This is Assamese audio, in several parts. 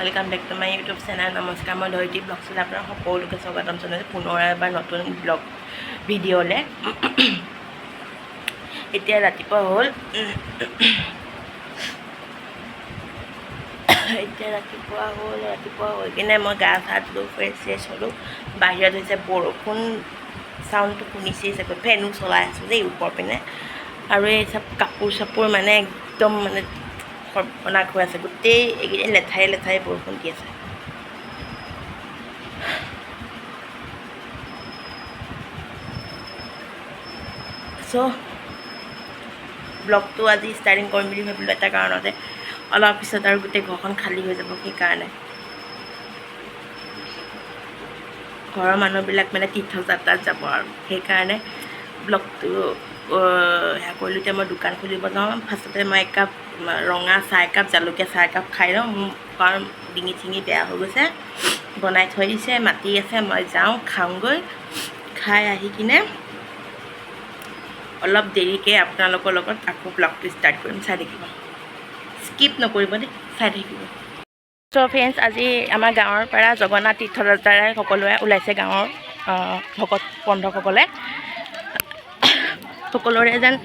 welcome back to my YouTube channel नमस्कार मैं धरित्री ब्लग चैनल अपना सकलोके स्वागतम जनाइছো पुनर एबार नतुन ब्लग भिडिओले এতিয়া ৰাতিপুৱা হ'ল হৈ কিনে মই গা চা ধুই ফ্ৰেছ হ'লোঁ বাহিৰত হৈছে বৰষুণ চাউণ্ডটো শুনিছেই চাগৈ ফেনো চলাই আছোঁ দেই ওপৰ পিনে আৰু এই চব কাপোৰ চাপোৰ মানে একদম মানে সৰ্বনাশ হৈ আছে গোটেই এইকেইদিন লেঠাই বৰষুণ দি আছে চ' ব্লগটো আজি ষ্টাৰ্টিং কৰিম বুলি ভাবিলোঁ এটা কাৰণতে অলপ পিছত আৰু গোটেই ঘৰখন খালী হৈ যাব সেইকাৰণে ঘৰৰ মানুহবিলাক মানে তীৰ্থযাত্ৰাত যাব আৰু সেইকাৰণে ব্লগটো সেয়া কৰিলোঁ এতিয়া মই দোকান খুলিব যাওঁ ফাৰ্ষ্টতে মই একাপ ৰঙা চাহ একাপ জালুকীয়া চাহ একাপ খাই লওঁ মোৰ কাৰণ ডিঙি চিঙি বেয়া হৈ গৈছে বনাই থৈ দিছে মাতি আছে মই যাওঁ খাওঁগৈ খাই আহি কিনে অলপ দেৰিকৈ আপোনালোকৰ লগত আকৌ ব্লগটো ষ্টাৰ্ট কৰিম চাই থাকিব স্কিপ নকৰিব দেই চাই থাকিব চ' ফ্ৰেণ্ডছ আজি আমাৰ গাঁৱৰ পৰা জগন্নাথ তীৰ্থযাত্ৰাৰে সকলোৱে ওলাইছে গাঁৱৰ ভকত বন্ধুসকলে সকলোৰে যেন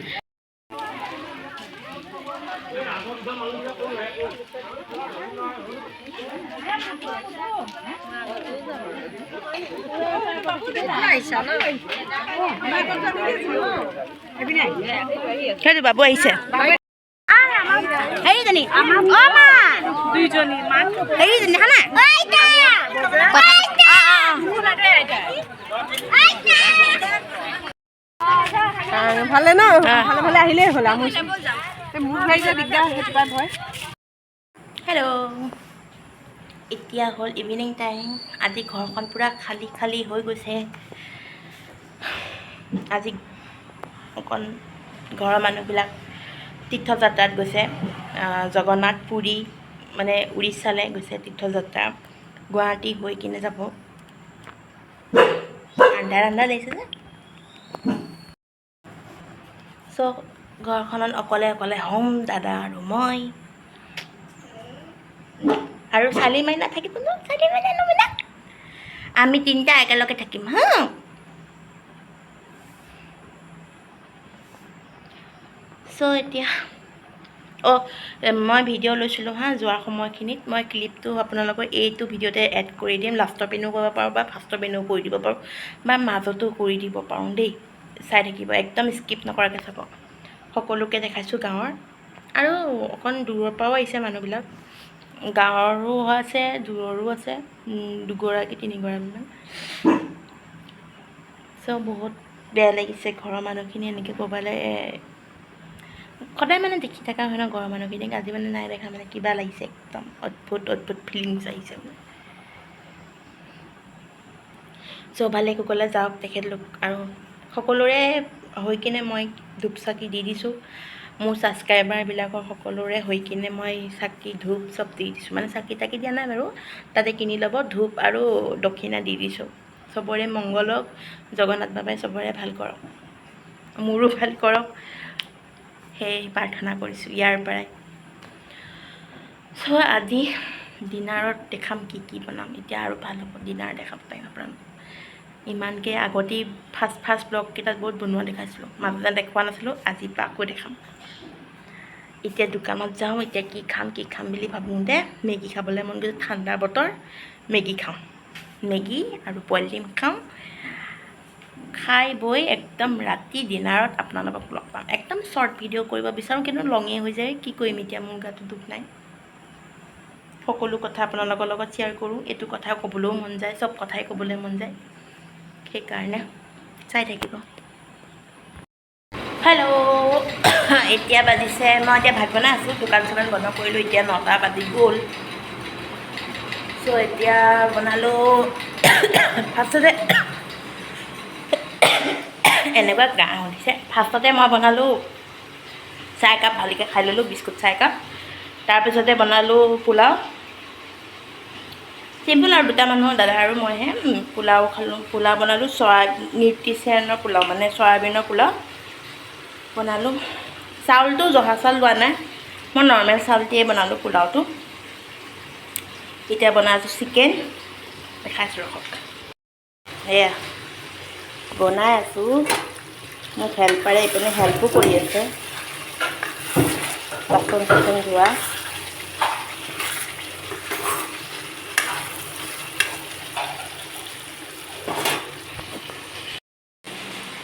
সেইটো বাবু আহিছে হেৰিজনী দুইজনী হেৰিজনী হা ভালে ন ভালে ভালে আহিলেই হ'ল মোৰ দিগদাৰ হয় হেল্ল' এতিয়া হ'ল ইভিনিং টাইম আজি ঘৰখন পূৰা খালী হৈ গৈছে আজি অকণ ঘৰৰ মানুহবিলাক তীৰ্থযাত্ৰাত গৈছে জগন্নাথ পুৰী মানে উৰিষ্যালৈ গৈছে তীৰ্থযাত্ৰা গুৱাহাটী হৈ কিনে যাব আন্ধাৰ লাগিছে যে চ' ঘৰখনত অকলে হ'ম দাদা আৰু মই আৰু চালি মাইনা থাকিব ন চালি মাইনা নমিনা আমি তিনিটা একেলগে থাকিম হা চ' এতিয়া মই ভিডিঅ' লৈছিলোঁ হা যোৱাৰ সময়খিনিত মই ক্লিপটো আপোনালোকৰ এইটো ভিডিঅ'তে এড কৰি দিম লাষ্টৰ পিনেও কৰিব পাৰোঁ বা ফাৰ্ষ্টৰ পিনেও কৰি দিব পাৰোঁ বা মাজতো কৰি দিব পাৰোঁ দেই চাই থাকিব একদম স্কিপ নকৰাকৈ চাব সকলোকে দেখাইছোঁ গাঁৱৰ আৰু অকণ দূৰৰ পৰাও আহিছে মানুহবিলাক গাঁৱৰো আছে দূৰৰো আছে দুগৰাকী তিনিগৰাকীমান চ' বহুত বেয়া লাগিছে ঘৰৰ মানুহখিনি এনেকৈ ক'বলৈ সদায় মানে দেখি থকা হয় ন ঘৰৰ মানুহখিনিক আজি মানে নাই দেখা মানে কিবা লাগিছে একদম অদ্ভুত ফিলিংছ আহিছে মানে চ' ভালে কুশলে যাওক তেখেতলোক আৰু সকলোৰে হৈ কিনে মই ধূপ চাকি দি দিছোঁ মোৰ ছাবস্ক্ৰাইবাৰবিলাকৰ সকলোৰে হৈ কিনে মই চাকি ধূপ চব দি দিছোঁ মানে চাকি তাকি দিয়া নাই বাৰু তাতে কিনি ল'ব ধূপ আৰু দক্ষিণা দি দিছোঁ চবৰে মংগল হওক জগন্নাথ বাবাই চবৰে ভাল কৰক মোৰো ভাল কৰক সেই প্ৰাৰ্থনা কৰিছোঁ ইয়াৰ পৰাই চ' আজি ডিনাৰত দেখাম কি বনাম এতিয়া আৰু ভাল হ'ব ডিনাৰ দেখাব পাৰিম আপোনালোকক ইমানকৈ আগতেই ফাৰ্ষ্ট ব্লগকেইটাত বহুত বনোৱা দেখাইছিলোঁ মাজতে দেখুওৱা নাছিলোঁ আজিৰ পৰা আকৌ দেখাম এতিয়া দোকানত যাওঁ এতিয়া কি খাম বুলি ভাবোঁতে মেগী খাবলৈ মন গৈছে ঠাণ্ডাৰ বতৰ মেগী খাওঁ মেগী আৰু বইল ডিম খাওঁ খাই বৈ একদম ৰাতি ডিনাৰত আপোনালোকক লগ পাম একদম শ্বৰ্ট ভিডিঅ' কৰিব বিচাৰোঁ কিন্তু লঙেই হৈ যায় কি কৰিম এতিয়া মোৰ গাটো দুখ নাই সকলো কথা আপোনালোকৰ লগত শ্বেয়াৰ কৰোঁ এইটো কথা ক'বলৈও মন যায় চব কথাই ক'বলৈ মন যায় সেইকাৰণে চাই থাকিব হেল্ল' এতিয়া বাজিছে মই এতিয়া ভাত বনাই আছোঁ দোকান চোকান বন্ধ কৰিলোঁ এতিয়া 9টা বাজি গ'ল চ' এতিয়া বনালোঁ ফাৰ্ষ্টতে এনেকুৱা গা উঠিছে ফাৰ্ষ্টতে মই বনালোঁ চাহ একাপ ভালকৈ খাই ল'লোঁ বিস্কুট চাহ একাপ তাৰপিছতে বনালোঁ পোলাও চিম্পুল আৰু দুটা মানুহৰ দাদা আৰু মইহে পোলাও খালোঁ পোলাও বনালোঁ নিউট্ৰিচিয়ানৰ পোলাও মানে চয়াবিনৰ পোলাও বনালোঁ চাউলটো জহা চাউল লোৱা নাই মই নৰ্মেল চাউল দিয়ে বনালোঁ পোলাওটো এতিয়া বনাই আছোঁ চিকেন দেখাইছোঁ ৰখক সেয়া বনাই আছোঁ মোক হেল্পাৰে এইপিনে হেল্পো কৰি আছে বাচন চাচন ধোৱা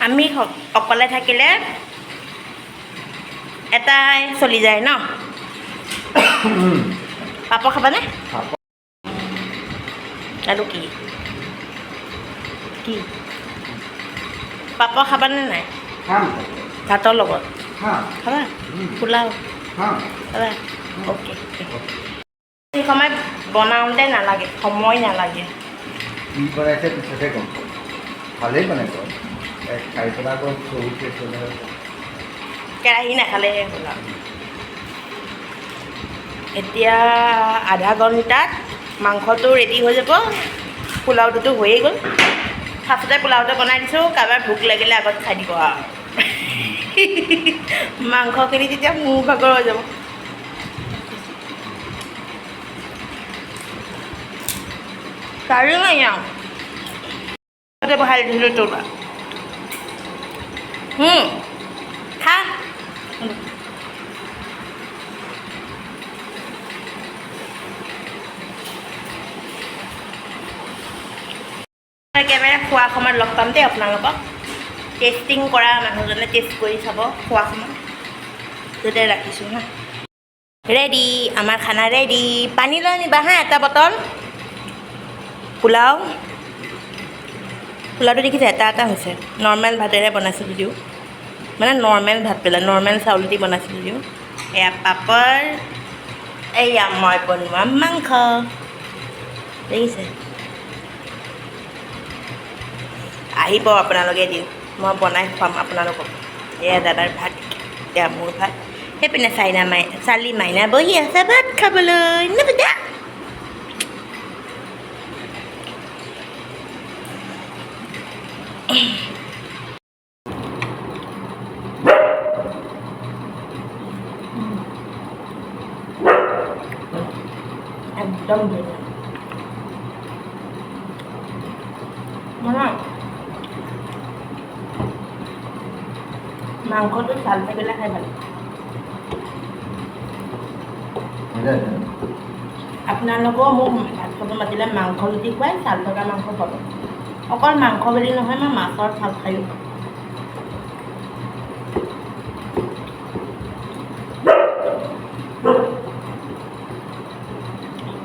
আমি অকলে থাকিলে এটাই চলি যায় ন পাপৰ খাবানে আৰু কি কি পাপৰ খাবানে নাই ভাতৰ লগত খাবা পোলাও খাবা অ'কে সেই সময় বনাওঁতে নালাগে সময় নালাগে কি বনাইছে পিছতে গম পাম ভালেই বনাইছ খাই পেলাই আকৌ চৌকে চলে কেৰাহী নাখালেহে হ'ল আৰু এতিয়া আধা ঘণ্টাত মাংসটো ৰেডি হৈ যাব পোলাওটোতো হৈয়ে গ'ল ফাৰ্ষ্টতে পোলাওটো বনাই দিছোঁ কাৰোবাৰ ভোক লাগিলে আগত খাই দিব আৰু মাংসখিনি তেতিয়া মোৰ ভাগৰ হৈ যাব কাৰো নাই আৰু বহাই দিছিলোঁ তোলা খা একেবাৰে খোৱা সময়ত লগ পাম দেই আপোনালোকক টেষ্টিং কৰা মানুহজনে টেষ্ট কৰি চাব খোৱা সময়ত তেতিয়া ৰাখিছোঁ হা ৰেডি আমাৰ খানা ৰেডি পানী লৈ আনিবা হা এটা বটল পোলাওটো দেখিছে এটা এটা হৈছে নৰ্মেল ভাতেৰে বনাইছোঁ যদিও মানে নৰ্মেল ভাত পেলাই নৰ্মেল চাউল দি বনাইছোঁ যদিও এয়া পাপৰ এয়া মই বনোৱা মাংস দেখিছে আহিব আপোনালোকে দিওঁ মই বনাই খুৱাম আপোনালোকক এয়া দাদাৰ ভাত এয়া মোৰ ভাত সেইপিনে চালি মাইনা বহি আছে ভাত খাবলৈ নবদা একদম ধুনীয়া মাংসটো চাল থাকিলে খাই ভাল আপোনালোকেও মোক ভাত খাব মাতিলে মাংস লুটি খুৱাই চাল থকা মাংস পাব অকল মাংস বুলি নহয় মই মাছৰ চাল খায়ো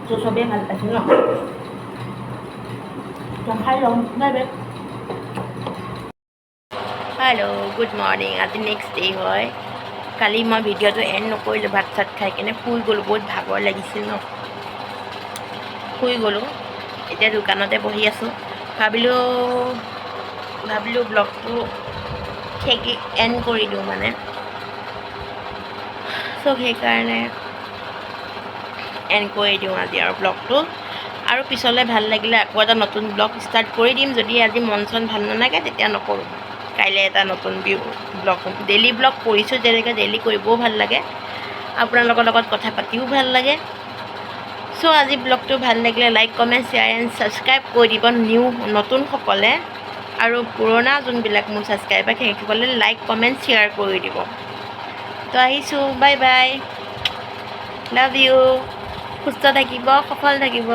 তো চবেই ভাল পাইছে ন খাই লওঁ bye bye hello' good morning আজি নেক্সট ডে হয় কালি মই ভিডিঅ'টো এণ্ড নকৰিলোঁ ভাত চাত খাই কিনে শুই গ'লোঁ বহুত ভাগৰ লাগিছিল ন শুই গ'লোঁ এতিয়া দোকানতে বহি আছোঁ ভাবিলোঁ ব্লগটো এণ্ড কৰি দিওঁ মানে চ' সেইকাৰণে এণ্ড কৰি দিওঁ আজি আৰু ব্লগটো আৰু পিছলৈ ভাল লাগিলে আকৌ এটা নতুন ব্লগ ষ্টাৰ্ট কৰি দিম যদি আজি মন চন ভাল নালাগে তেতিয়া নকৰোঁ কাইলৈ এটা নতুন ব্লগ ডেইলি ব্লগ কৰিছোঁ যেনেকৈ ডেইলি কৰিবও ভাল লাগে আপোনালোকৰ লগত কথা পাতিও ভাল লাগে চ' আজি ব্লগটো ভাল লাগিলে like comment share and subscribe কৰি দিব নতুনসকলে আৰু পুৰণা যোনবিলাক মোৰ ছাবস্ক্ৰাইবাৰ সেইসকলে লাইক কমেণ্ট শ্বেয়াৰ কৰি দিব তো আহিছোঁ বাই বাই লাভ ইউ সুস্থ থাকিব সফল থাকিব